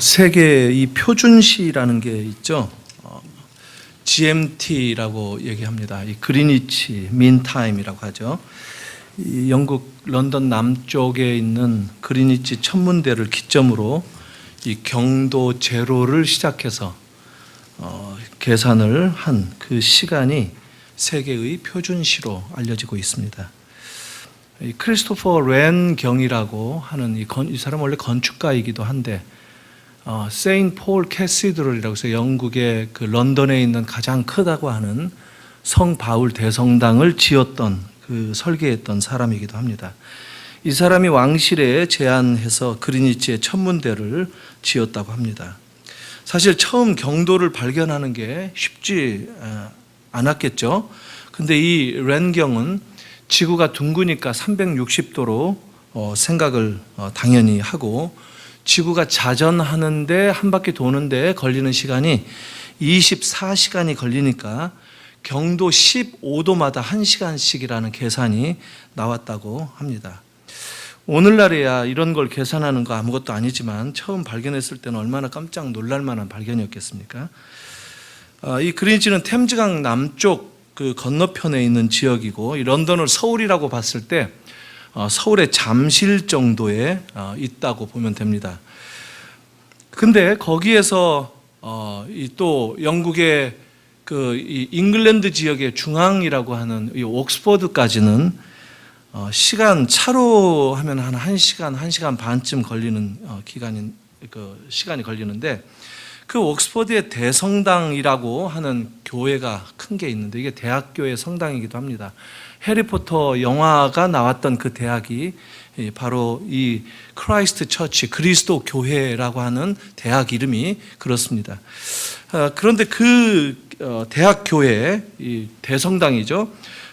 세계의 이 표준시라는 게 있죠. GMT라고 얘기합니다. 이 그리니치 민 타임이라고 하죠. 이 영국 런던 남쪽에 있는 그리니치 천문대를 기점으로 이 경도 제로를 시작해서 계산을 한 그 시간이 세계의 표준시로 알려지고 있습니다. 이 크리스토퍼 렌 경이라고 하는 이 사람 원래 건축가이기도 한데 세인트 폴 캐시드럴이라고 해서 영국의 그 런던에 있는 가장 크다고 하는 성 바울 대성당을 지었던 그 설계했던 사람이기도 합니다. 이 사람이 왕실에 제안해서 그리니치의 천문대를 지었다고 합니다. 사실 처음 경도를 발견하는 게 쉽지 않았겠죠. 근데 이 렌경은 지구가 둥그니까 360도로 생각을 당연히 하고 지구가 자전하는데 한 바퀴 도는데 걸리는 시간이 24시간이 걸리니까 경도 15도마다 1시간씩이라는 계산이 나왔다고 합니다. 오늘날에야 이런 걸 계산하는 거 아무것도 아니지만 처음 발견했을 때는 얼마나 깜짝 놀랄 만한 발견이었겠습니까? 이 그리니치는 템즈강 남쪽 그 건너편에 있는 지역이고 이 런던을 서울이라고 봤을 때 서울의 잠실 정도에 있다고 보면 됩니다. 근데 거기에서 또 영국의 이 잉글랜드 지역의 중앙이라고 하는 이 옥스퍼드까지는 시간 차로 하면 한 1시간 반쯤 걸리는 시간이 걸리는데 그 옥스퍼드의 대성당이라고 하는 교회가 큰 게 있는데 이게 대학교의 성당이기도 합니다. 해리포터 영화가 나왔던 그 대학이 바로 이 크라이스트 처치 그리스도 교회라고 하는 대학 이름이 그렇습니다. 그런데 그 대학 교회 이 대성당이죠.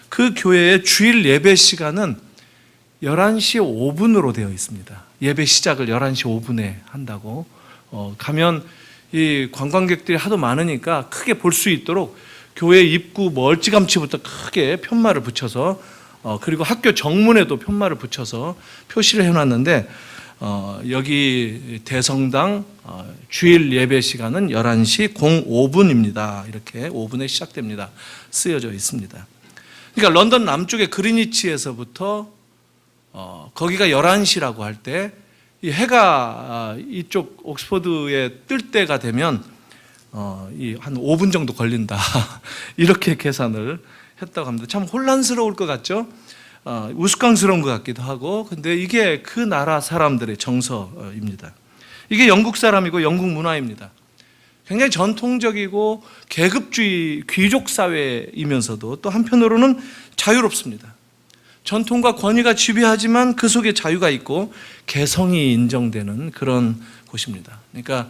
그 교회의 주일 예배 시간은 11시 5분으로 되어 있습니다. 예배 시작을 11시 5분에 한다고. 가면 이 관광객들이 하도 많으니까 크게 볼 수 있도록 교회 입구 멀찌감치부터 크게 편말을 붙여서 그리고 학교 정문에도 편말을 붙여서 표시를 해놨는데 여기 대성당 주일 예배 시간은 11시 05분입니다. 이렇게 5분에 시작됩니다. 쓰여져 있습니다. 그러니까 런던 남쪽의 그리니치에서부터 거기가 11시라고 할 때 이 해가 이쪽 옥스퍼드에 뜰 때가 되면 한 5분 정도 걸린다. 이렇게 계산을 했다고 합니다. 참 혼란스러울 것 같죠? 우스꽝스러운 것 같기도 하고, 근데 이게 그 나라 사람들의 정서입니다. 이게 영국 사람이고 영국 문화입니다. 굉장히 전통적이고 계급주의 귀족 사회이면서도 또 한편으로는 자유롭습니다. 전통과 권위가 지배하지만 그 속에 자유가 있고 개성이 인정되는 그런 곳입니다. 그러니까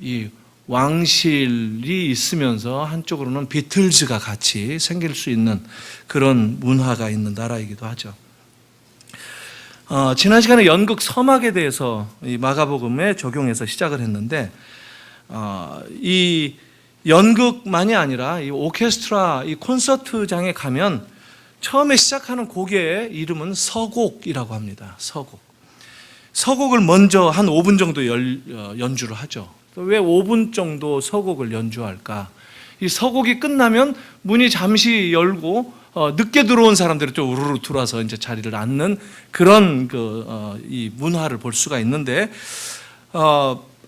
이 왕실이 있으면서 한쪽으로는 비틀즈가 같이 생길 수 있는 그런 문화가 있는 나라이기도 하죠. 지난 시간에 연극 서막에 대해서 이 마가복음에 적용해서 시작을 했는데 이 연극만이 아니라 이 오케스트라 이 콘서트장에 가면 처음에 시작하는 곡의 이름은 서곡이라고 합니다. 서곡. 서곡을 먼저 한 5분 정도 연주를 하죠. 왜 5분 정도 서곡을 연주할까? 이 서곡이 끝나면 문이 잠시 열고 늦게 들어온 사람들이 좀 우르르 들어와서 이제 자리를 앉는 그런 이 문화를 볼 수가 있는데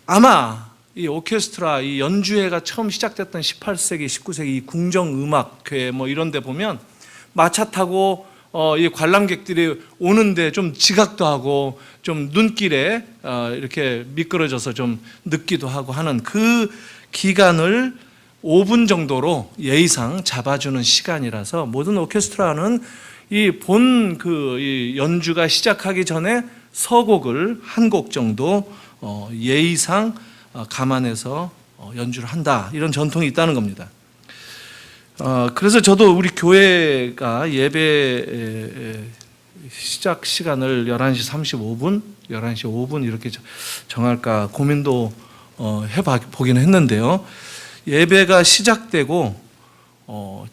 아마 이 오케스트라 이 연주회가 처음 시작됐던 18세기, 19세기 이 궁정음악회 뭐 이런 데 보면 마차 타고 이 관람객들이 오는데 좀 지각도 하고 좀 눈길에 이렇게 미끄러져서 좀 늦기도 하고 하는 그 기간을 5분 정도로 예의상 잡아주는 시간이라서 모든 오케스트라는 이 본 이 연주가 시작하기 전에 서곡을 한 곡 정도 예의상 감안해서 연주를 한다. 이런 전통이 있다는 겁니다. 그래서 저도 우리 교회가 예배 시작 시간을 11시 35분, 11시 5분 이렇게 정할까 고민도 해보긴 했는데요. 예배가 시작되고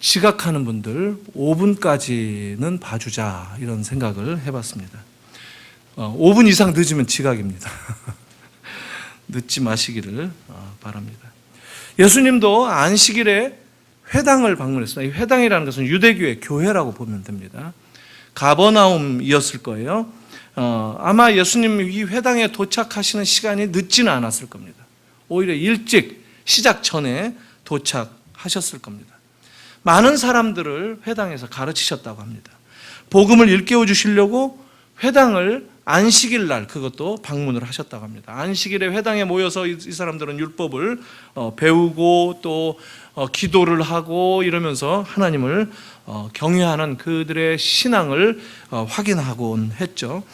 지각하는 분들 5분까지는 봐주자 이런 생각을 해봤습니다. 5분 이상 늦으면 지각입니다. 늦지 마시기를 바랍니다. 예수님도 안식일에 회당을 방문했습니다. 이 회당이라는 것은 유대교의 교회라고 보면 됩니다. 가버나움이었을 거예요. 아마 예수님 이 회당에 도착하시는 시간이 늦지는 않았을 겁니다. 오히려 일찍 시작 전에 도착하셨을 겁니다. 많은 사람들을 회당에서 가르치셨다고 합니다. 복음을 일깨워 주시려고 회당을 안식일 날 그것도 방문을 하셨다고 합니다. 안식일에 회당에 모여서 이 사람들은 율법을 배우고 또 기도를 하고 이러면서 하나님을 경외하는 그들의 신앙을 확인하곤 했죠.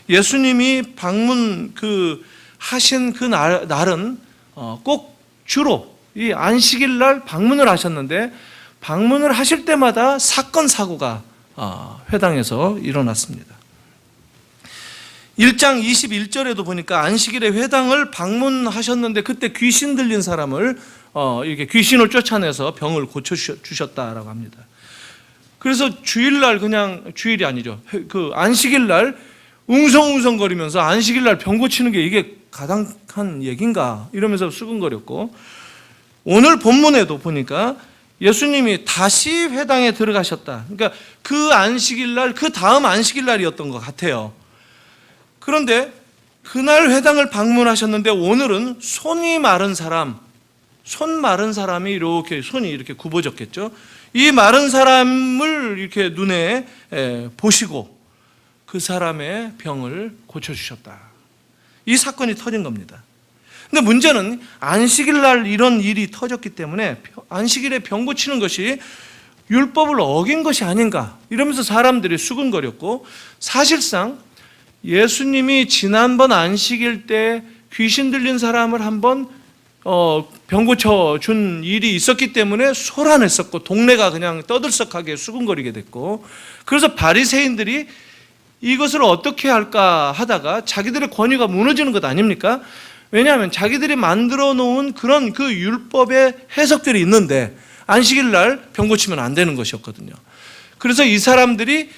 예수님이 방문 하신 그 날은 꼭 주로 이 안식일 날 방문을 하셨는데 방문을 하실 때마다 사건 사고가 회당에서 일어났습니다. 1장 21절에도 보니까 안식일에 회당을 방문하셨는데 그때 귀신 들린 사람을 이렇게 귀신을 쫓아내서 병을 고쳐주셨다라고 합니다. 그래서 주일날 그냥 주일이 아니죠. 그 안식일날 웅성웅성거리면서 안식일날 병 고치는 게 이게 가당한 얘기인가 이러면서 수근거렸고 오늘 본문에도 보니까 예수님이 다시 회당에 들어가셨다. 그러니까 그 안식일날 그 다음 안식일날이었던 것 같아요. 그런데 그날 회당을 방문하셨는데 오늘은 손이 마른 사람이 이렇게 손이 이렇게 굽어졌겠죠. 이 마른 사람을 이렇게 눈에 보시고 그 사람의 병을 고쳐주셨다. 이 사건이 터진 겁니다. 근데 문제는 안식일 날 이런 일이 터졌기 때문에 안식일에 병 고치는 것이 율법을 어긴 것이 아닌가 이러면서 사람들이 수근거렸고 사실상 예수님이 지난번 안식일 때 귀신 들린 사람을 한번 병 고쳐준 일이 있었기 때문에 소란했었고 동네가 그냥 떠들썩하게 수근거리게 됐고 그래서 바리새인들이 이것을 어떻게 할까 하다가 자기들의 권위가 무너지는 것 아닙니까? 왜냐하면 자기들이 만들어 놓은 그런 그 율법의 해석들이 있는데 안식일 날 병 고치면 안 되는 것이었거든요. 그래서 이 사람들이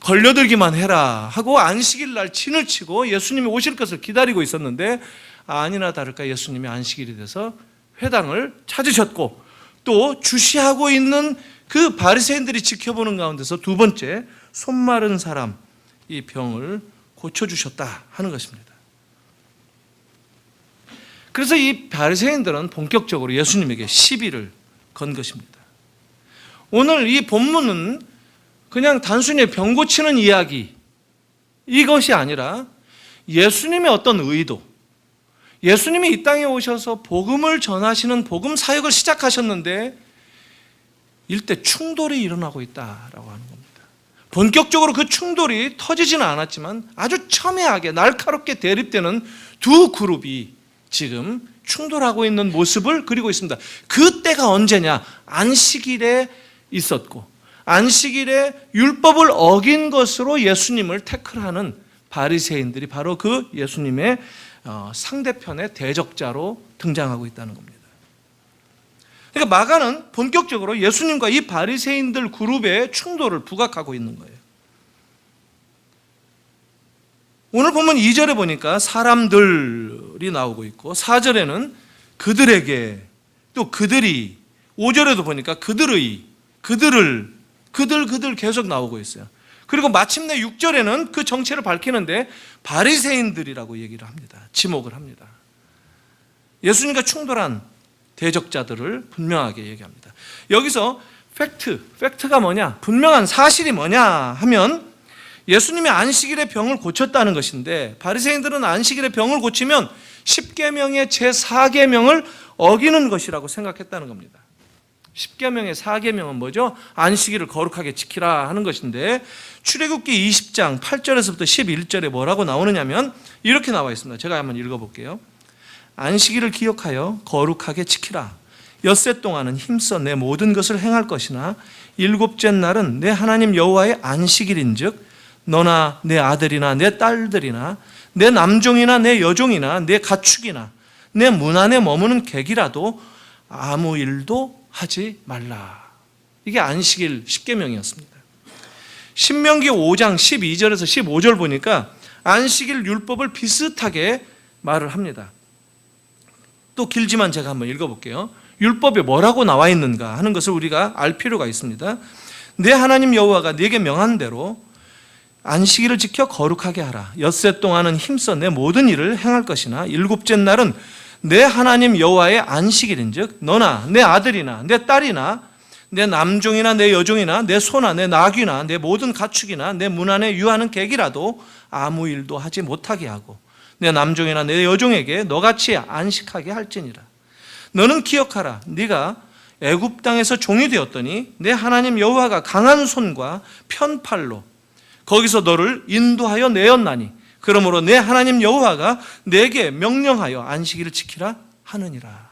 걸려들기만 해라 하고 안식일 날 진을 치고 예수님이 오실 것을 기다리고 있었는데 아니나 다를까 예수님이 안식일이 돼서 회당을 찾으셨고 또 주시하고 있는 그 바리새인들이 지켜보는 가운데서 두 번째 손 마른 사람 이 병을 고쳐주셨다 하는 것입니다. 그래서 이 바리새인들은 본격적으로 예수님에게 시비를 건 것입니다. 오늘 이 본문은 그냥 단순히 병 고치는 이야기 이것이 아니라 예수님의 어떤 의도, 예수님이 이 땅에 오셔서 복음을 전하시는 복음 사역을 시작하셨는데 일대 충돌이 일어나고 있다라고 하는 겁니다. 본격적으로 그 충돌이 터지지는 않았지만 아주 첨예하게 날카롭게 대립되는 두 그룹이 지금 충돌하고 있는 모습을 그리고 있습니다. 그때가 언제냐? 안식일에 있었고 안식일에 율법을 어긴 것으로 예수님을 태클하는 바리새인들이 바로 그 예수님의 상대편의 대적자로 등장하고 있다는 겁니다. 그러니까 마가는 본격적으로 예수님과 이 바리새인들 그룹의 충돌을 부각하고 있는 거예요. 오늘 보면 2절에 보니까 사람들이 나오고 있고 4절에는 그들에게 또 그들이 5절에도 보니까 그들의 그들 계속 나오고 있어요. 그리고 마침내 6절에는 그 정체를 밝히는데 바리새인들이라고 얘기를 합니다. 지목을 합니다. 예수님과 충돌한 대적자들을 분명하게 얘기합니다. 여기서 팩트가 뭐냐? 분명한 사실이 뭐냐 하면 예수님이 안식일에 병을 고쳤다는 것인데 바리새인들은 안식일에 병을 고치면 10계명의 제4계명을 어기는 것이라고 생각했다는 겁니다. 10계명의 4계명은 뭐죠? 안식일을 거룩하게 지키라 하는 것인데 출애굽기 20장 8절에서부터 11절에 뭐라고 나오느냐면 이렇게 나와 있습니다. 제가 한번 읽어볼게요. 안식일을 기억하여 거룩하게 지키라. 엿새 동안은 힘써 내 모든 것을 행할 것이나 일곱째 날은 내 하나님 여호와의 안식일인즉 너나 내 아들이나 내 딸들이나 내 남종이나 내 여종이나 내 가축이나 내 문 안에 머무는 객이라도 아무 일도 하지 말라. 이게 안식일 10계명이었습니다. 신명기 5장 12절에서 15절 보니까 안식일 율법을 비슷하게 말을 합니다. 또 길지만 제가 한번 읽어볼게요. 율법에 뭐라고 나와 있는가 하는 것을 우리가 알 필요가 있습니다. 내 하나님 여호와가 네게 명한 대로 안식일을 지켜 거룩하게 하라. 엿새 동안은 힘써 내 모든 일을 행할 것이나 일곱째 날은 내 하나님 여호와의 안식일인즉 너나 내 아들이나 내 딸이나 내 남종이나 내 여종이나 내 소나 내 나귀나 내 모든 가축이나 내 문 안에 유하는 객이라도 아무 일도 하지 못하게 하고 내 남종이나 내 여종에게 너같이 안식하게 할지니라. 너는 기억하라. 네가 애굽 땅에서 종이 되었더니 내 하나님 여호와가 강한 손과 편팔로 거기서 너를 인도하여 내었나니 그러므로 내 하나님 여호와가 내게 명령하여 안식일을 지키라 하느니라.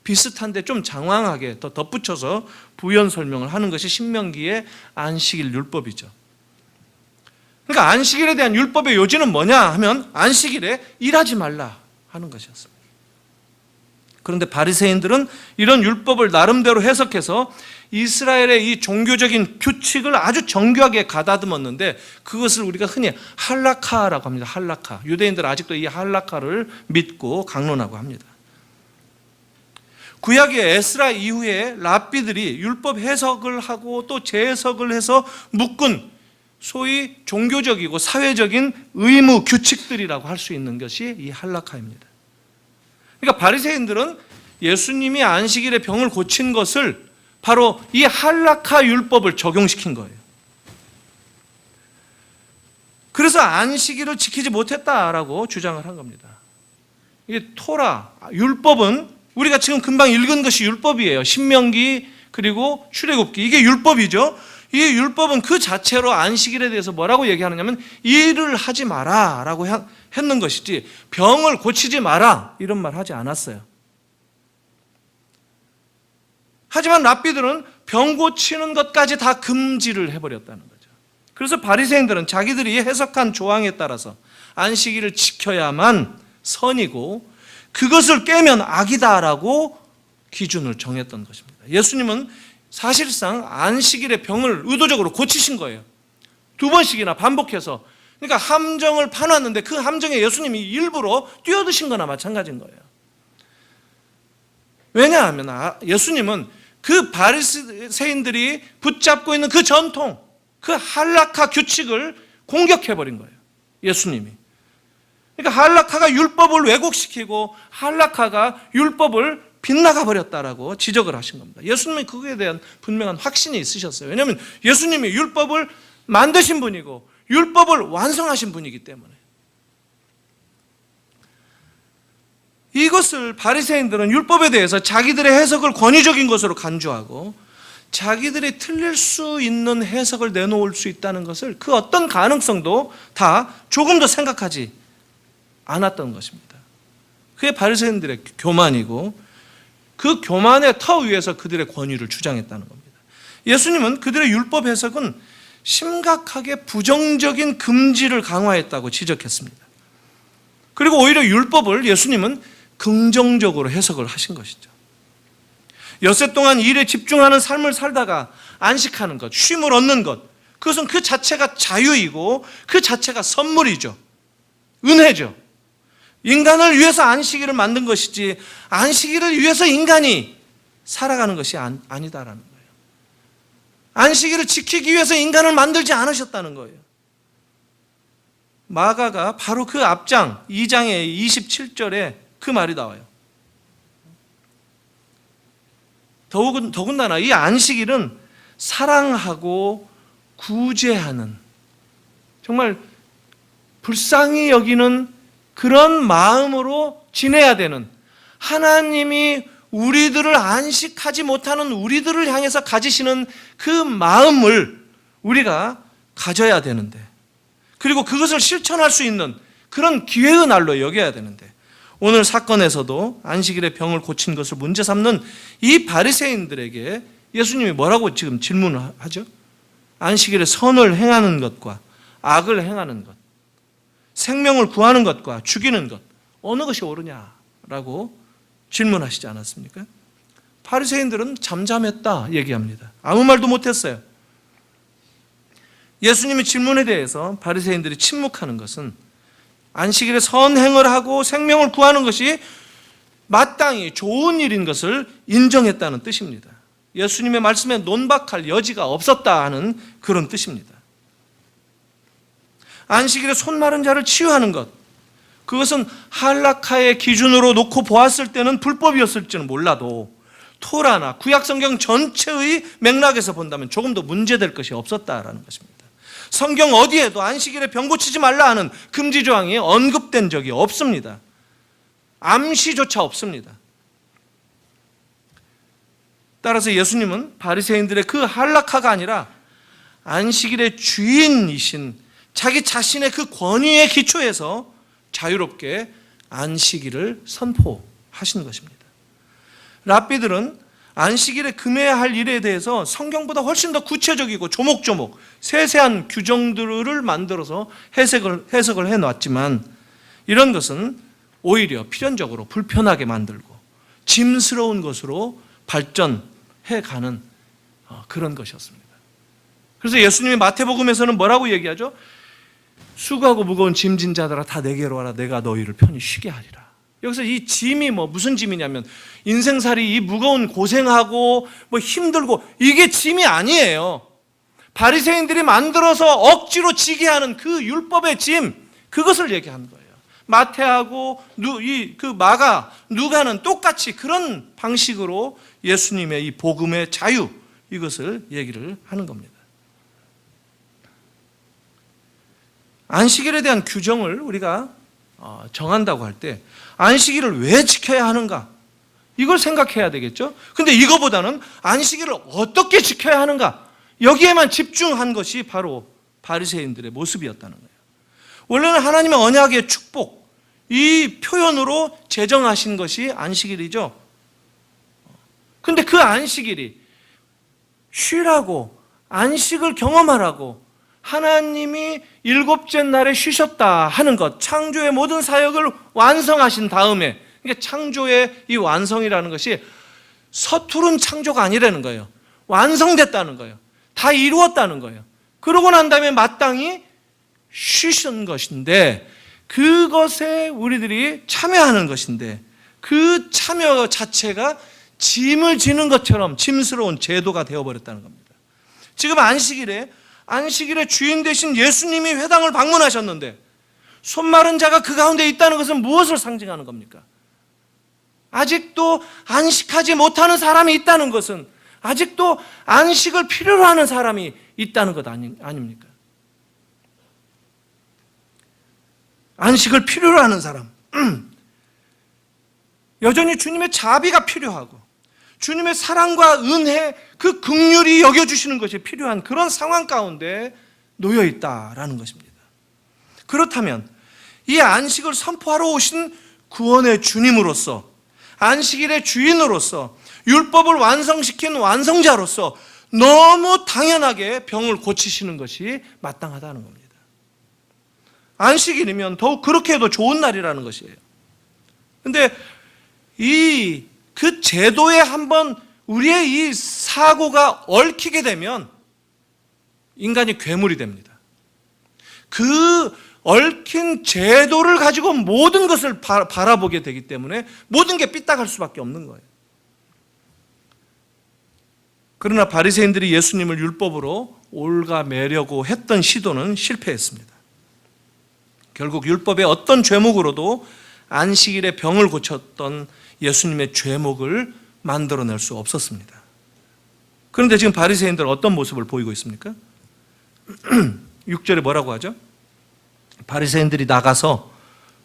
비슷한데 좀 장황하게 더 덧붙여서 부연 설명을 하는 것이 신명기의 안식일 율법이죠. 그러니까 안식일에 대한 율법의 요지는 뭐냐 하면 안식일에 일하지 말라 하는 것이었습니다. 그런데 바리새인들은 이런 율법을 나름대로 해석해서 이스라엘의 이 종교적인 규칙을 아주 정교하게 가다듬었는데 그것을 우리가 흔히 할라카라고 합니다. 할라카. 유대인들은 아직도 이 할라카를 믿고 강론하고 합니다. 구약의 에스라 이후에 랍비들이 율법 해석을 하고 또 재해석을 해서 묶은 소위 종교적이고 사회적인 의무 규칙들이라고 할 수 있는 것이 이 할라카입니다. 그러니까 바리새인들은 예수님이 안식일에 병을 고친 것을 바로 이 할라카 율법을 적용시킨 거예요. 그래서 안식일을 지키지 못했다라고 주장을 한 겁니다. 이게 토라, 율법은 우리가 지금 금방 읽은 것이 율법이에요. 신명기 그리고 출애굽기 이게 율법이죠. 이 율법은 그 자체로 안식일에 대해서 뭐라고 얘기하느냐면 일을 하지 마라라고 했는 것이지 병을 고치지 마라 이런 말 하지 않았어요. 하지만 랍비들은 병 고치는 것까지 다 금지를 해버렸다는 거죠. 그래서 바리새인들은 자기들이 해석한 조항에 따라서 안식일을 지켜야만 선이고 그것을 깨면 악이다라고 기준을 정했던 것입니다. 예수님은 사실상 안식일의 병을 의도적으로 고치신 거예요. 2번씩이나 반복해서. 그러니까 함정을 파놨는데 그 함정에 예수님이 일부러 뛰어드신 거나 마찬가지인 거예요. 왜냐하면 예수님은 그 바리새인들이 붙잡고 있는 그 전통, 그 할라카 규칙을 공격해버린 거예요. 예수님이. 그러니까 할라카가 율법을 왜곡시키고 할라카가 율법을 빗나가 버렸다라고 지적을 하신 겁니다. 예수님이 그거에 대한 분명한 확신이 있으셨어요. 왜냐하면 예수님이 율법을 만드신 분이고 율법을 완성하신 분이기 때문에. 이것을 바리새인들은 율법에 대해서 자기들의 해석을 권위적인 것으로 간주하고 자기들이 틀릴 수 있는 해석을 내놓을 수 있다는 것을 그 어떤 가능성도 다 조금도 생각하지 않았던 것입니다. 그게 바리새인들의 교만이고 그 교만의 터 위에서 그들의 권위를 주장했다는 겁니다. 예수님은 그들의 율법 해석은 심각하게 부정적인 금지를 강화했다고 지적했습니다. 그리고 오히려 율법을 예수님은 긍정적으로 해석을 하신 것이죠. 엿새 동안 일에 집중하는 삶을 살다가 안식하는 것, 쉼을 얻는 것, 그것은 그 자체가 자유이고 그 자체가 선물이죠. 은혜죠. 인간을 위해서 안식일을 만든 것이지 안식일을 위해서 인간이 살아가는 것이 아니다라는 거예요. 안식일을 지키기 위해서 인간을 만들지 않으셨다는 거예요. 마가가 바로 그 앞장 2장의 27절에 그 말이 나와요. 더군다나 이 안식일은 사랑하고 구제하는 정말 불쌍히 여기는 그런 마음으로 지내야 되는 하나님이 우리들을 안식하지 못하는 우리들을 향해서 가지시는 그 마음을 우리가 가져야 되는데 그리고 그것을 실천할 수 있는 그런 기회의 날로 여겨야 되는데 오늘 사건에서도 안식일의 병을 고친 것을 문제 삼는 이 바리새인들에게 예수님이 뭐라고 지금 질문을 하죠? 안식일에 선을 행하는 것과 악을 행하는 것 생명을 구하는 것과 죽이는 것 어느 것이 옳으냐라고 질문하시지 않았습니까? 바리새인들은 잠잠했다 얘기합니다. 아무 말도 못했어요. 예수님의 질문에 대해서 바리새인들이 침묵하는 것은 안식일에 선행을 하고 생명을 구하는 것이 마땅히 좋은 일인 것을 인정했다는 뜻입니다. 예수님의 말씀에 논박할 여지가 없었다 하는 그런 뜻입니다. 안식일에 손 마른 자를 치유하는 것, 그것은 할라카의 기준으로 놓고 보았을 때는 불법이었을지는 몰라도 토라나 구약성경 전체의 맥락에서 본다면 조금 더 문제될 것이 없었다라는 것입니다. 성경 어디에도 안식일에 병 고치지 말라 하는 금지 조항이 언급된 적이 없습니다. 암시조차 없습니다. 따라서 예수님은 바리새인들의 그 할라카가 아니라 안식일의 주인이신 자기 자신의 그 권위의 기초에서 자유롭게 안식일을 선포하신 것입니다. 랍비들은 안식일에 금해야 할 일에 대해서 성경보다 훨씬 더 구체적이고 조목조목 세세한 규정들을 만들어서 해석을 해놨지만 이런 것은 오히려 필연적으로 불편하게 만들고 짐스러운 것으로 발전해가는 그런 것이었습니다. 그래서 예수님이 마태복음에서는 뭐라고 얘기하죠? 수고하고 무거운 짐진 자들아 다 내게로 와라 내가 너희를 편히 쉬게 하리라. 여기서 이 짐이 무슨 짐이냐면 인생살이 이 무거운 고생하고 힘들고 이게 짐이 아니에요. 바리새인들이 만들어서 억지로 지게 하는 그 율법의 짐, 그것을 얘기하는 거예요. 마태하고 마가, 누가는 똑같이 그런 방식으로 예수님의 이 복음의 자유, 이것을 얘기를 하는 겁니다. 안식일에 대한 규정을 우리가 정한다고 할 때 안식일을 왜 지켜야 하는가? 이걸 생각해야 되겠죠? 근데 이거보다는 안식일을 어떻게 지켜야 하는가? 여기에만 집중한 것이 바로 바리새인들의 모습이었다는 거예요. 원래는 하나님의 언약의 축복, 이 표현으로 제정하신 것이 안식일이죠. 근데 그 안식일이 쉬라고, 안식을 경험하라고 하나님이 일곱째 날에 쉬셨다 하는 것, 창조의 모든 사역을 완성하신 다음에, 그러니까 창조의 이 완성이라는 것이 서투른 창조가 아니라는 거예요. 완성됐다는 거예요. 다 이루었다는 거예요. 그러고 난 다음에 마땅히 쉬신 것인데, 그것에 우리들이 참여하는 것인데, 그 참여 자체가 짐을 지는 것처럼 짐스러운 제도가 되어버렸다는 겁니다. 지금 안식일의 주인 되신 예수님이 회당을 방문하셨는데 손 마른 자가 그 가운데 있다는 것은 무엇을 상징하는 겁니까? 아직도 안식하지 못하는 사람이 있다는 것은 아직도 안식을 필요로 하는 사람이 있다는 것 아닙니까? 안식을 필요로 하는 사람, 여전히 주님의 자비가 필요하고 주님의 사랑과 은혜, 그 긍휼이 여겨주시는 것이 필요한 그런 상황 가운데 놓여 있다라는 것입니다. 그렇다면 이 안식을 선포하러 오신 구원의 주님으로서, 안식일의 주인으로서, 율법을 완성시킨 완성자로서 너무 당연하게 병을 고치시는 것이 마땅하다는 겁니다. 안식일이면 더욱 그렇게 해도 좋은 날이라는 것이에요. 그런데 그 제도에 한번 우리의 이 사고가 얽히게 되면 인간이 괴물이 됩니다. 그 얽힌 제도를 가지고 모든 것을 바라보게 되기 때문에 모든 게 삐딱할 수밖에 없는 거예요. 그러나 바리새인들이 예수님을 율법으로 올가매려고 했던 시도는 실패했습니다. 결국 율법의 어떤 죄목으로도 안식일에 병을 고쳤던 예수님의 죄목을 만들어낼 수 없었습니다. 그런데 지금 바리새인들은 어떤 모습을 보이고 있습니까? 6절에 뭐라고 하죠? 바리새인들이 나가서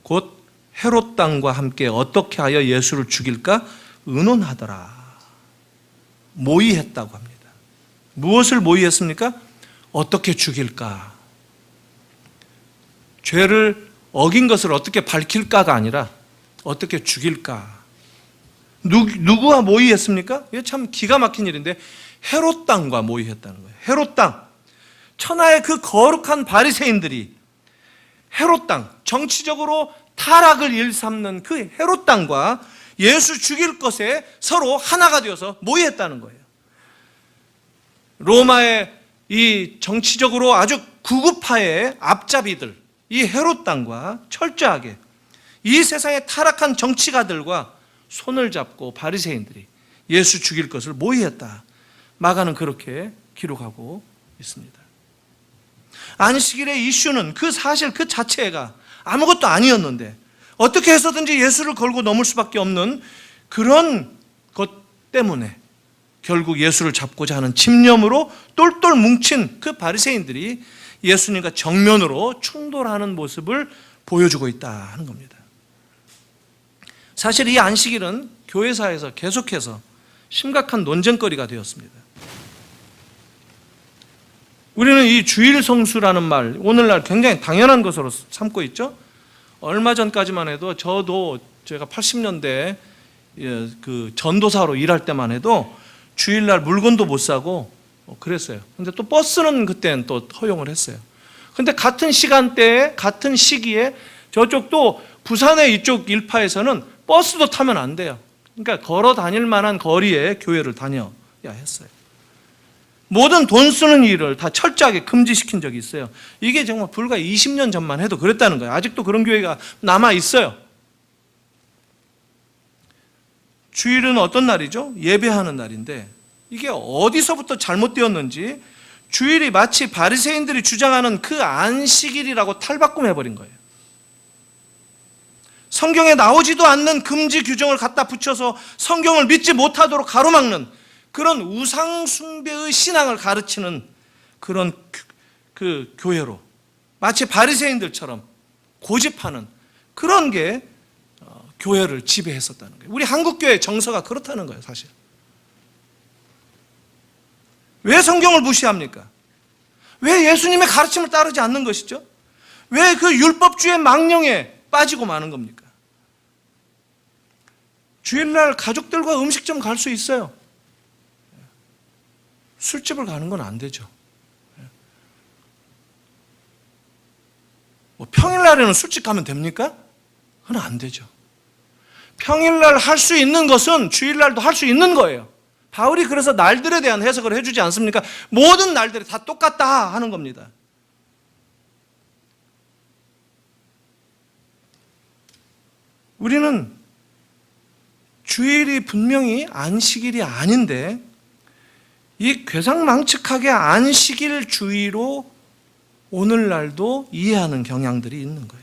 곧 헤롯 당과 함께 어떻게 하여 예수를 죽일까 의논하더라. 모의했다고 합니다. 무엇을 모의했습니까? 어떻게 죽일까? 죄를 어긴 것을 어떻게 밝힐까가 아니라 어떻게 죽일까? 누구와 모의했습니까? 이게 참 기가 막힌 일인데 헤롯 당과 모의했다는 거예요. 헤롯 당, 천하의 그 거룩한 바리새인들이 헤롯 당, 정치적으로 타락을 일삼는 그 헤롯 당과 예수 죽일 것에 서로 하나가 되어서 모의했다는 거예요. 로마의 이 정치적으로 아주 구구파의 앞잡이들, 이 헤롯 당과 철저하게 이 세상의 타락한 정치가들과 손을 잡고 바리새인들이 예수 죽일 것을 모의했다. 마가는 그렇게 기록하고 있습니다. 안식일의 이슈는 그 사실 그 자체가 아무것도 아니었는데 어떻게 해서든지 예수를 걸고 넘을 수밖에 없는 그런 것 때문에 결국 예수를 잡고자 하는 집념으로 똘똘 뭉친 그 바리새인들이 예수님과 정면으로 충돌하는 모습을 보여주고 있다 하는 겁니다. 사실 이 안식일은 교회사에서 계속해서 심각한 논쟁거리가 되었습니다. 우리는 이 주일 성수라는 말, 오늘날 굉장히 당연한 것으로 삼고 있죠. 얼마 전까지만 해도 제가 80년대 그 전도사로 일할 때만 해도 주일날 물건도 못 사고 그랬어요. 근데 또 버스는 그때는 또 허용을 했어요. 근데 같은 시간대에 같은 시기에 저쪽 또 부산의 이쪽 일파에서는 버스도 타면 안 돼요. 그러니까 걸어 다닐 만한 거리에 교회를 다녀야 했어요. 모든 돈 쓰는 일을 다 철저하게 금지시킨 적이 있어요. 이게 정말 불과 20년 전만 해도 그랬다는 거예요. 아직도 그런 교회가 남아 있어요. 주일은 어떤 날이죠? 예배하는 날인데 이게 어디서부터 잘못되었는지 주일이 마치 바리새인들이 주장하는 그 안식일이라고 탈바꿈해버린 거예요. 성경에 나오지도 않는 금지 규정을 갖다 붙여서 성경을 믿지 못하도록 가로막는 그런 우상 숭배의 신앙을 가르치는 그런 그 교회로 마치 바리새인들처럼 고집하는 그런 게 교회를 지배했었다는 거예요. 우리 한국 교회의 정서가 그렇다는 거예요, 사실. 왜 성경을 무시합니까? 왜 예수님의 가르침을 따르지 않는 것이죠? 왜 그 율법주의 망령에 빠지고 마는 겁니까? 주일날 가족들과 음식점 갈 수 있어요. 술집을 가는 건 안 되죠. 평일날에는 술집 가면 됩니까? 그건 안 되죠. 평일날 할 수 있는 것은 주일날도 할 수 있는 거예요. 바울이 그래서 날들에 대한 해석을 해주지 않습니까? 모든 날들이 다 똑같다 하는 겁니다. 우리는 주일이 분명히 안식일이 아닌데 이 괴상망측하게 안식일 주의로 오늘날도 이해하는 경향들이 있는 거예요.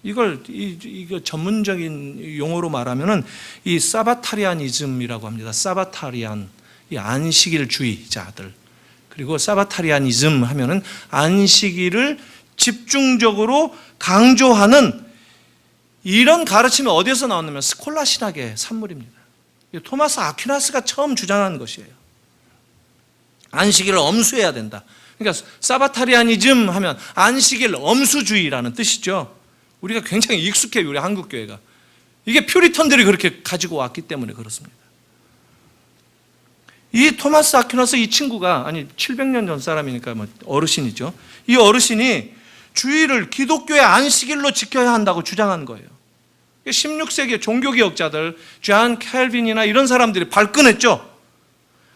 이거 전문적인 용어로 말하면은 이 사바타리아니즘이라고 합니다. 사바타리안, 이 안식일주의자들. 그리고 사바타리아니즘 하면은 안식일을 집중적으로 강조하는 이런 가르침이 어디에서 나왔냐면 스콜라 신학의 산물입니다. 토마스 아퀴나스가 처음 주장한 것이에요. 안식일을 엄수해야 된다. 그러니까 사바타리아니즘 하면 안식일 엄수주의라는 뜻이죠. 우리가 굉장히 익숙해요, 우리 한국 교회가. 이게 퓨리턴들이 그렇게 가지고 왔기 때문에 그렇습니다. 이 토마스 아퀴나스 이 친구가 700년 전 사람이니까 어르신이죠. 이 어르신이 주일을 기독교의 안식일로 지켜야 한다고 주장한 거예요. 16세기의 종교개혁자들, 존 캘빈이나 이런 사람들이 발끈했죠.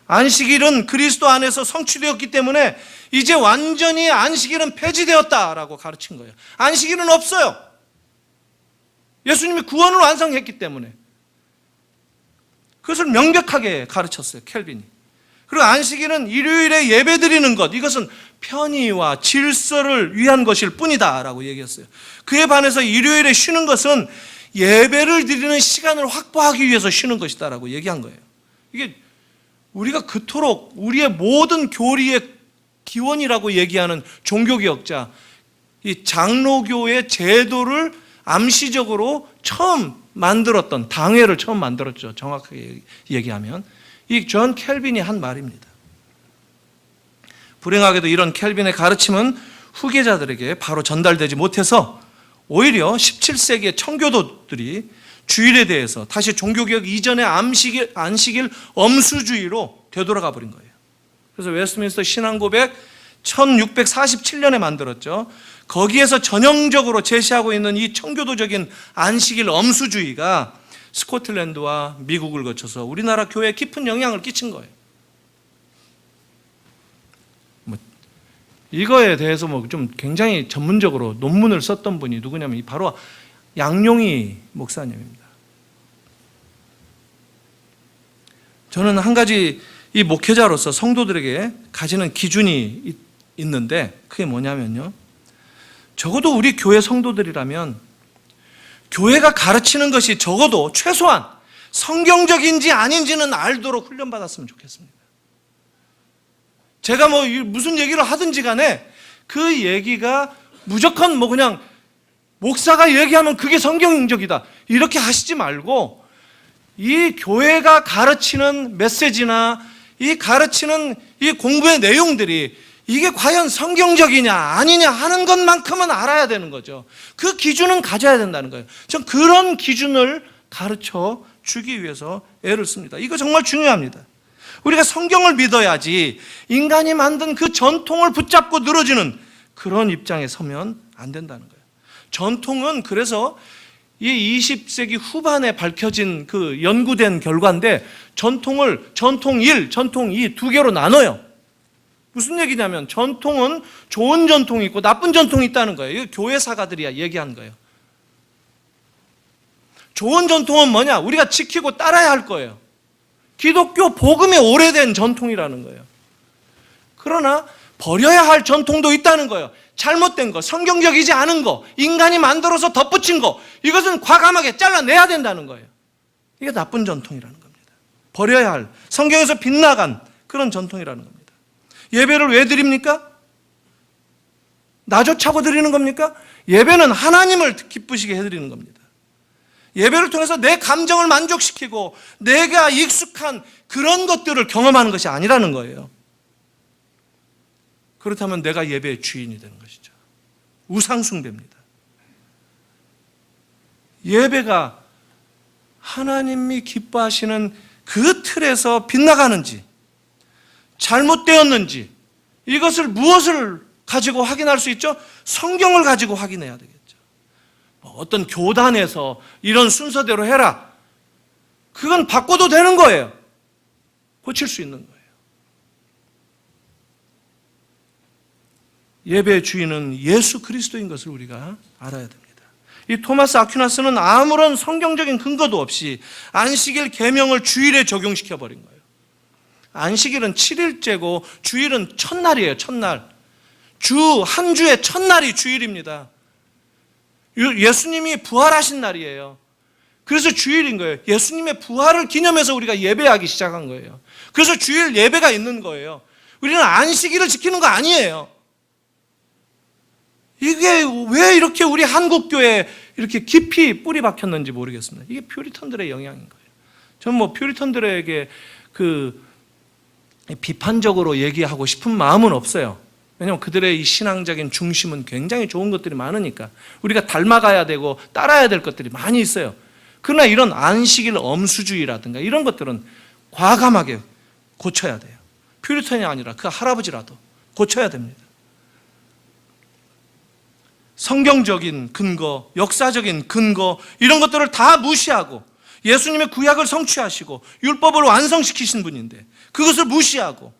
안식일은 그리스도 안에서 성취되었기 때문에 이제 완전히 안식일은 폐지되었다라고 가르친 거예요. 안식일은 없어요. 예수님이 구원을 완성했기 때문에. 그것을 명백하게 가르쳤어요, 켈빈이. 그리고 안식일은 일요일에 예배 드리는 것, 이것은 편의와 질서를 위한 것일 뿐이다 라고 얘기했어요. 그에 반해서 일요일에 쉬는 것은 예배를 드리는 시간을 확보하기 위해서 쉬는 것이다 라고 얘기한 거예요. 이게 우리가 그토록 우리의 모든 교리의 기원이라고 얘기하는 종교개혁자, 이 장로교의 제도를 암시적으로 처음 만들었던, 당회를 처음 만들었죠. 정확하게 얘기하면. 이 존 켈빈이 한 말입니다. 불행하게도 이런 켈빈의 가르침은 후계자들에게 바로 전달되지 못해서 오히려 17세기의 청교도들이 주일에 대해서 다시 종교개혁 이전의 안식일 엄수주의로 되돌아가 버린 거예요. 그래서 웨스트민스터 신앙고백 1647년에 만들었죠. 거기에서 전형적으로 제시하고 있는 이 청교도적인 안식일 엄수주의가 스코틀랜드와 미국을 거쳐서 우리나라 교회에 깊은 영향을 끼친 거예요. 이거에 대해서 좀 굉장히 전문적으로 논문을 썼던 분이 누구냐면 바로 양용희 목사님입니다. 저는 한 가지 이 목회자로서 성도들에게 가지는 기준이 있는데 그게 뭐냐면요. 적어도 우리 교회 성도들이라면 교회가 가르치는 것이 적어도 최소한 성경적인지 아닌지는 알도록 훈련받았으면 좋겠습니다. 제가 무슨 얘기를 하든지 간에 그 얘기가 무조건 그냥 목사가 얘기하면 그게 성경적이다 이렇게 하시지 말고 이 교회가 가르치는 메시지나 이 가르치는 이 공부의 내용들이 이게 과연 성경적이냐 아니냐 하는 것만큼은 알아야 되는 거죠. 그 기준은 가져야 된다는 거예요. 전 그런 기준을 가르쳐 주기 위해서 애를 씁니다. 이거 정말 중요합니다. 우리가 성경을 믿어야지 인간이 만든 그 전통을 붙잡고 늘어지는 그런 입장에 서면 안 된다는 거예요. 전통은 그래서 이 20세기 후반에 밝혀진 그 연구된 결과인데 전통을 전통 1, 전통 2 두 개로 나눠요. 무슨 얘기냐면 전통은 좋은 전통이 있고 나쁜 전통이 있다는 거예요. 이거 교회 사가들이 얘기한 거예요. 좋은 전통은 뭐냐? 우리가 지키고 따라야 할 거예요. 기독교 복음의 오래된 전통이라는 거예요. 그러나 버려야 할 전통도 있다는 거예요. 잘못된 거, 성경적이지 않은 거, 인간이 만들어서 덧붙인 거, 이것은 과감하게 잘라내야 된다는 거예요. 이게 나쁜 전통이라는 겁니다. 버려야 할, 성경에서 빗나간 그런 전통이라는 겁니다. 예배를 왜 드립니까? 나조차고 드리는 겁니까? 예배는 하나님을 기쁘시게 해드리는 겁니다. 예배를 통해서 내 감정을 만족시키고 내가 익숙한 그런 것들을 경험하는 것이 아니라는 거예요. 그렇다면 내가 예배의 주인이 되는 것이죠. 우상숭배입니다. 예배가 하나님이 기뻐하시는 그 틀에서 빗나가는지 잘못되었는지 이것을 무엇을 가지고 확인할 수 있죠? 성경을 가지고 확인해야 되겠죠. 어떤 교단에서 이런 순서대로 해라. 그건 바꿔도 되는 거예요. 고칠 수 있는 거예요. 예배의 주인은 예수 그리스도인 것을 우리가 알아야 됩니다. 이 토마스 아퀴나스는 아무런 성경적인 근거도 없이 안식일 계명을 주일에 적용시켜 버린 거예요. 안식일은 7일째고 주일은 첫날이에요. 첫날. 한 주의 첫날이 주일입니다. 예수님이 부활하신 날이에요. 그래서 주일인 거예요. 예수님의 부활을 기념해서 우리가 예배하기 시작한 거예요. 그래서 주일 예배가 있는 거예요. 우리는 안식일을 지키는 거 아니에요. 이게 왜 이렇게 우리 한국교회에 이렇게 깊이 뿌리 박혔는지 모르겠습니다. 이게 퓨리턴들의 영향인 거예요. 저는 퓨리턴들에게 비판적으로 얘기하고 싶은 마음은 없어요. 왜냐하면 그들의 이 신앙적인 중심은 굉장히 좋은 것들이 많으니까 우리가 닮아가야 되고 따라야 될 것들이 많이 있어요. 그러나 이런 안식일 엄수주의라든가 이런 것들은 과감하게 고쳐야 돼요. 퓨리턴이 아니라 그 할아버지라도 고쳐야 됩니다. 성경적인 근거, 역사적인 근거 이런 것들을 다 무시하고 예수님의 구약을 성취하시고 율법을 완성시키신 분인데 그것을 무시하고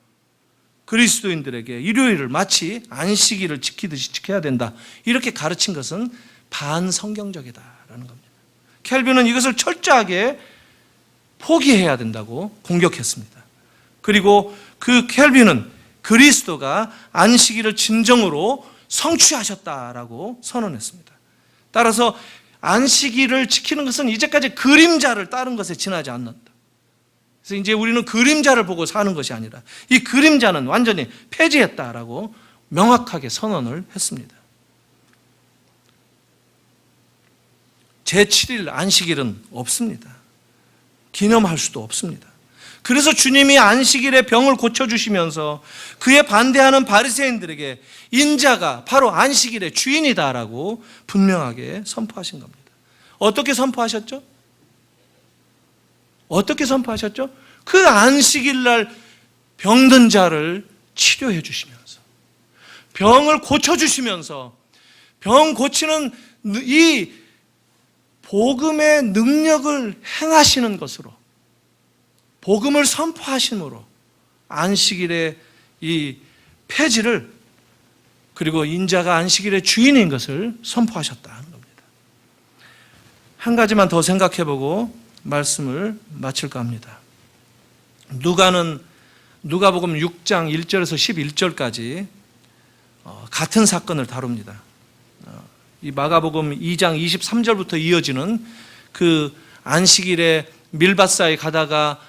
그리스도인들에게 일요일을 마치 안식일을 지키듯이 지켜야 된다 이렇게 가르친 것은 반성경적이다라는 겁니다. 켈빈은 이것을 철저하게 포기해야 된다고 공격했습니다. 그리고 그 켈빈은 그리스도가 안식일을 진정으로 성취하셨다라고 선언했습니다. 따라서 안식일을 지키는 것은 이제까지 그림자를 따른 것에 지나지 않는다. 그래서 이제 우리는 그림자를 보고 사는 것이 아니라 이 그림자는 완전히 폐지했다라고 명확하게 선언을 했습니다. 제7일 안식일은 없습니다. 기념할 수도 없습니다. 그래서 주님이 안식일의 병을 고쳐주시면서 그에 반대하는 바리새인들에게 인자가 바로 안식일의 주인이다라고 분명하게 선포하신 겁니다. 어떻게 선포하셨죠? 어떻게 선포하셨죠? 그 안식일 날 병든 자를 치료해 주시면서 병을 고쳐주시면서 병 고치는 이 복음의 능력을 행하시는 것으로 복음을 선포하심으로 안식일의 이 폐지를 그리고 인자가 안식일의 주인인 것을 선포하셨다는 겁니다. 한 가지만 더 생각해보고 말씀을 마칠까 합니다. 누가복음 6장 1절에서 11절까지 같은 사건을 다룹니다. 이 마가복음 2장 23절부터 이어지는 그 안식일에 밀밭사에 가다가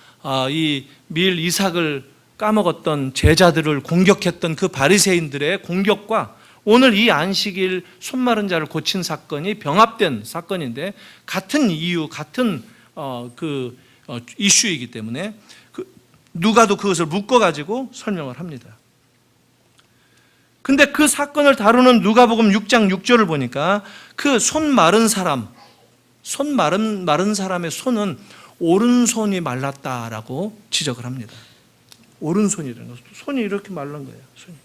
이 밀 이삭을 까먹었던 제자들을 공격했던 그 바리새인들의 공격과 오늘 이 안식일 손 마른 자를 고친 사건이 병합된 사건인데 같은 이유, 같은 이슈이기 때문에 누가도 그것을 묶어가지고 설명을 합니다. 근데 그 사건을 다루는 누가복음 6장 6절을 보니까 그 손 마른 사람, 마른 사람의 손은 오른손이 말랐다라고 지적을 합니다. 오른손이라는 것, 손이 이렇게 말른 거예요. 손이.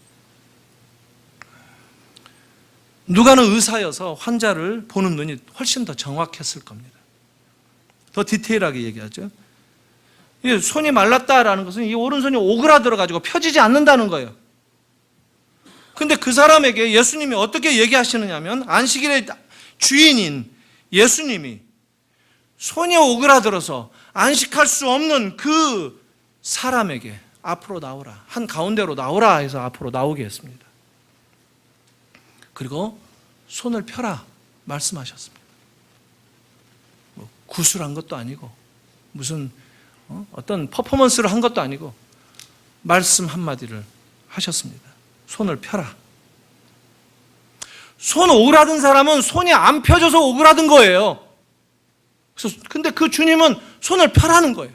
누가는 의사여서 환자를 보는 눈이 훨씬 더 정확했을 겁니다. 더 디테일하게 얘기하죠. 이 손이 말랐다라는 것은 이 오른손이 오그라들어가지고 펴지지 않는다는 거예요. 근데 그 사람에게 예수님이 어떻게 얘기하시느냐면 안식일의 주인인 예수님이 손이 오그라들어서 안식할 수 없는 그 사람에게 앞으로 나오라, 한 가운데로 나오라 해서 앞으로 나오게 했습니다. 그리고 손을 펴라 말씀하셨습니다. 구술한 것도 아니고 무슨 어떤 퍼포먼스를 한 것도 아니고 말씀 한마디를 하셨습니다. 손을 펴라. 손 오그라든 사람은 손이 안 펴져서 오그라든 거예요. 근데 그 주님은 손을 펴라는 거예요.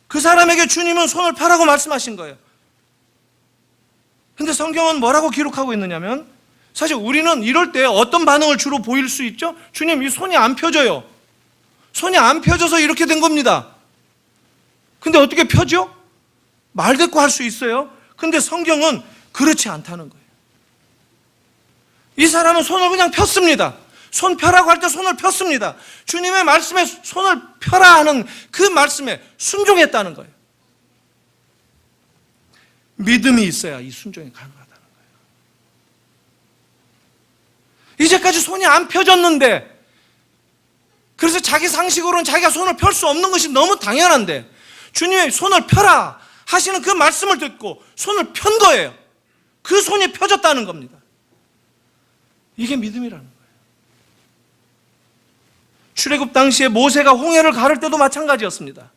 그 사람에게 주님은 손을 펴라고 말씀하신 거예요. 근데 성경은 뭐라고 기록하고 있느냐면 사실 우리는 이럴 때 어떤 반응을 주로 보일 수 있죠? 주님, 이 손이 안 펴져요. 손이 안 펴져서 이렇게 된 겁니다. 근데 어떻게 펴죠? 말대꾸 할 수 있어요. 근데 성경은 그렇지 않다는 거예요. 이 사람은 손을 그냥 폈습니다. 손 펴라고 할 때 손을 폈습니다. 주님의 말씀에 손을 펴라 하는 그 말씀에 순종했다는 거예요. 믿음이 있어야 이 순종이 가능하다는 거예요. 이제까지 손이 안 펴졌는데, 그래서 자기 상식으로는 자기가 손을 펼 수 없는 것이 너무 당연한데 주님이 손을 펴라 하시는 그 말씀을 듣고 손을 편 거예요. 그 손이 펴졌다는 겁니다. 이게 믿음이라는 거예요. 출애굽 당시에 모세가 홍해를 가를 때도 마찬가지였습니다.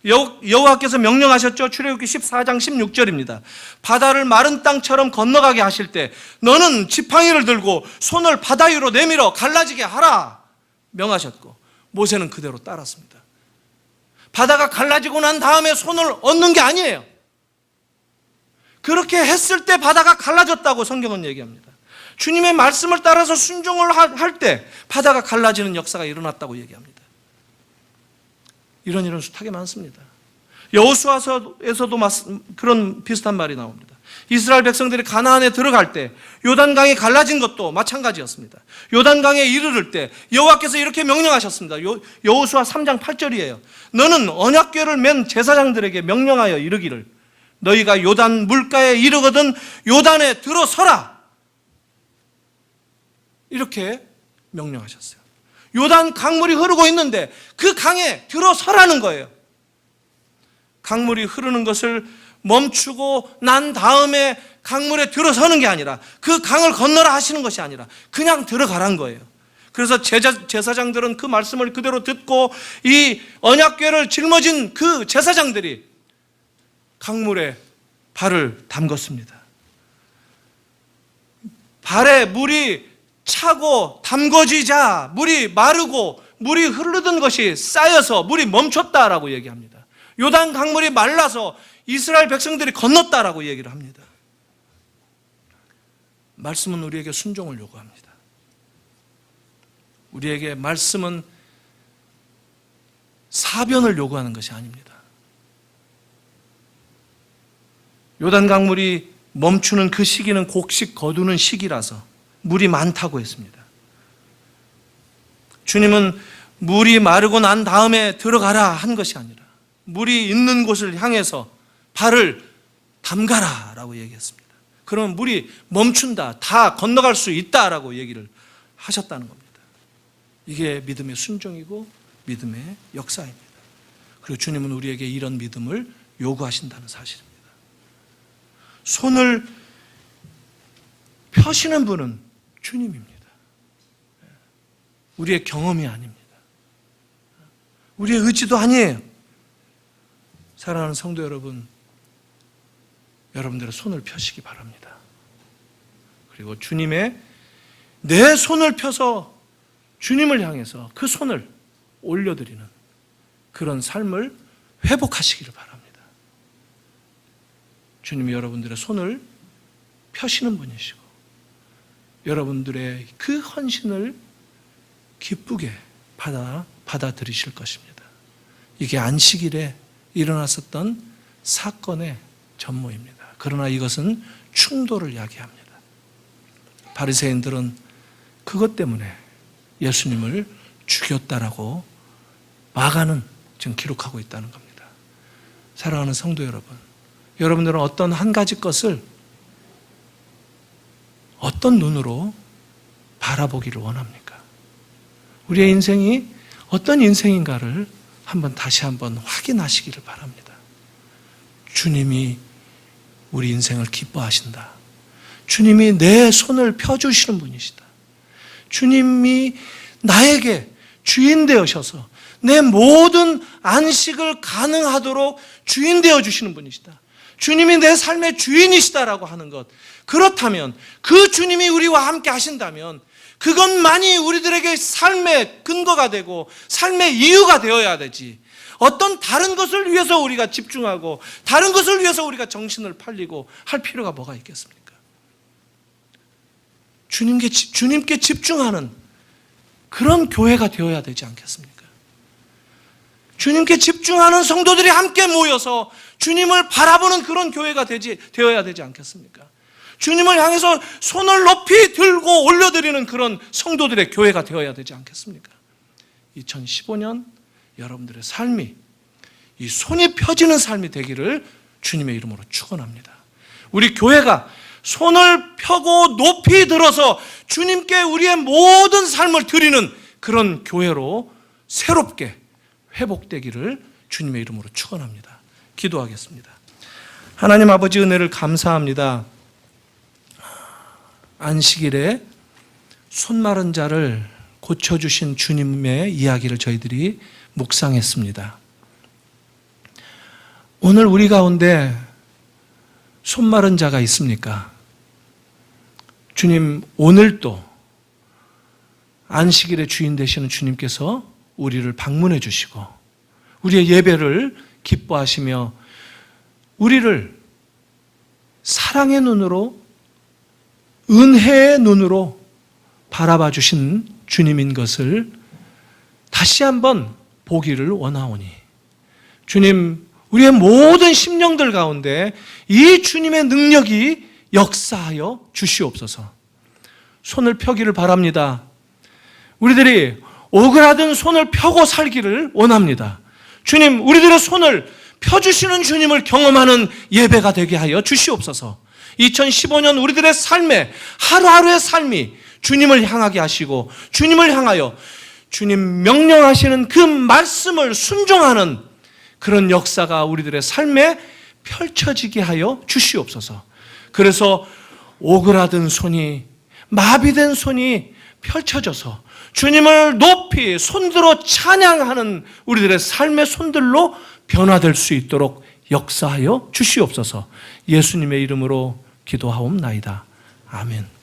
여호와께서 명령하셨죠. 출애굽기 14장 16절입니다. 바다를 마른 땅처럼 건너가게 하실 때 너는 지팡이를 들고 손을 바다 위로 내밀어 갈라지게 하라 명하셨고 모세는 그대로 따랐습니다. 바다가 갈라지고 난 다음에 손을 얹는 게 아니에요. 그렇게 했을 때 바다가 갈라졌다고 성경은 얘기합니다. 주님의 말씀을 따라서 순종을 할 때 바다가 갈라지는 역사가 일어났다고 얘기합니다. 이런 일은 숱하게 많습니다. 여호수아서에서도 그런 비슷한 말이 나옵니다. 이스라엘 백성들이 가나안에 들어갈 때 요단강이 갈라진 것도 마찬가지였습니다. 요단강에 이르를 때 여호와께서 이렇게 명령하셨습니다. 여호수아 3장 8절이에요. 너는 언약궤를 맨 제사장들에게 명령하여 이르기를 너희가 요단 물가에 이르거든 요단에 들어서라. 이렇게 명령하셨어요. 요단 강물이 흐르고 있는데 그 강에 들어서라는 거예요. 강물이 흐르는 것을 멈추고 난 다음에 강물에 들어서는 게 아니라 그 강을 건너라 하시는 것이 아니라 그냥 들어가란 거예요. 그래서 제사장들은 그 말씀을 그대로 듣고 이 언약궤를 짊어진 그 제사장들이 강물에 발을 담궜습니다. 발에 물이 차고 담궈지자 물이 마르고 물이 흐르던 것이 쌓여서 물이 멈췄다라고 얘기합니다. 요단 강물이 말라서 이스라엘 백성들이 건넜다라고 얘기를 합니다. 말씀은 우리에게 순종을 요구합니다. 우리에게 말씀은 사변을 요구하는 것이 아닙니다. 요단 강물이 멈추는 그 시기는 곡식 거두는 시기라서 물이 많다고 했습니다. 주님은 물이 마르고 난 다음에 들어가라 한 것이 아니라 물이 있는 곳을 향해서 발을 담가라 라고 얘기했습니다. 그러면 물이 멈춘다, 다 건너갈 수 있다라고 얘기를 하셨다는 겁니다. 이게 믿음의 순종이고 믿음의 역사입니다. 그리고 주님은 우리에게 이런 믿음을 요구하신다는 사실입니다. 손을 펴시는 분은 주님입니다. 우리의 경험이 아닙니다. 우리의 의지도 아니에요. 사랑하는 성도 여러분, 여러분들의 손을 펴시기 바랍니다. 그리고 주님의 내 손을 펴서 주님을 향해서 그 손을 올려드리는 그런 삶을 회복하시기를 바랍니다. 주님이 여러분들의 손을 펴시는 분이시고 여러분들의 그 헌신을 기쁘게 받아들이실 것입니다. 이게 안식일에 일어났었던 사건의 전모입니다. 그러나 이것은 충돌을 야기합니다. 바리새인들은 그것 때문에 예수님을 죽였다라고 마가는 지금 기록하고 있다는 겁니다. 사랑하는 성도 여러분, 여러분들은 어떤 한 가지 것을 어떤 눈으로 바라보기를 원합니까? 우리의 인생이 어떤 인생인가를 다시 한번 확인하시기를 바랍니다. 주님이 우리 인생을 기뻐하신다. 주님이 내 손을 펴주시는 분이시다. 주님이 나에게 주인 되어셔서 내 모든 안식을 가능하도록 주인 되어주시는 분이시다. 주님이 내 삶의 주인이시다라고 하는 것, 그렇다면 그 주님이 우리와 함께 하신다면 그것만이 우리들에게 삶의 근거가 되고 삶의 이유가 되어야 되지, 어떤 다른 것을 위해서 우리가 집중하고 다른 것을 위해서 우리가 정신을 팔리고 할 필요가 뭐가 있겠습니까? 주님께 집중하는 그런 교회가 되어야 되지 않겠습니까? 주님께 집중하는 성도들이 함께 모여서 주님을 바라보는 그런 교회가 되어야 되지 않겠습니까? 주님을 향해서 손을 높이 들고 올려드리는 그런 성도들의 교회가 되어야 되지 않겠습니까? 2015년 여러분들의 삶이 이 손이 펴지는 삶이 되기를 주님의 이름으로 축원합니다. 우리 교회가 손을 펴고 높이 들어서 주님께 우리의 모든 삶을 드리는 그런 교회로 새롭게 회복되기를 주님의 이름으로 축원합니다. 기도하겠습니다. 하나님 아버지, 은혜를 감사합니다. 안식일에 손 마른 자를 고쳐주신 주님의 이야기를 저희들이 묵상했습니다. 오늘 우리 가운데 손 마른 자가 있습니까? 주님, 오늘도 안식일의 주인 되시는 주님께서 우리를 방문해 주시고 우리의 예배를 기뻐하시며 우리를 사랑의 눈으로, 은혜의 눈으로 바라봐 주신 주님인 것을 다시 한번 보기를 원하오니, 주님, 우리의 모든 심령들 가운데 이 주님의 능력이 역사하여 주시옵소서. 손을 펴기를 바랍니다. 우리들이 오그라든 손을 펴고 살기를 원합니다. 주님, 우리들의 손을 펴주시는 주님을 경험하는 예배가 되게 하여 주시옵소서. 2015년 우리들의 삶에, 하루하루의 삶이 주님을 향하게 하시고 주님을 향하여 주님 명령하시는 그 말씀을 순종하는 그런 역사가 우리들의 삶에 펼쳐지게 하여 주시옵소서. 그래서 오그라든 손이, 마비된 손이 펼쳐져서 주님을 높이 손들어 찬양하는 우리들의 삶의 손들로 변화될 수 있도록 역사하여 주시옵소서. 예수님의 이름으로 기도하옵나이다. 아멘.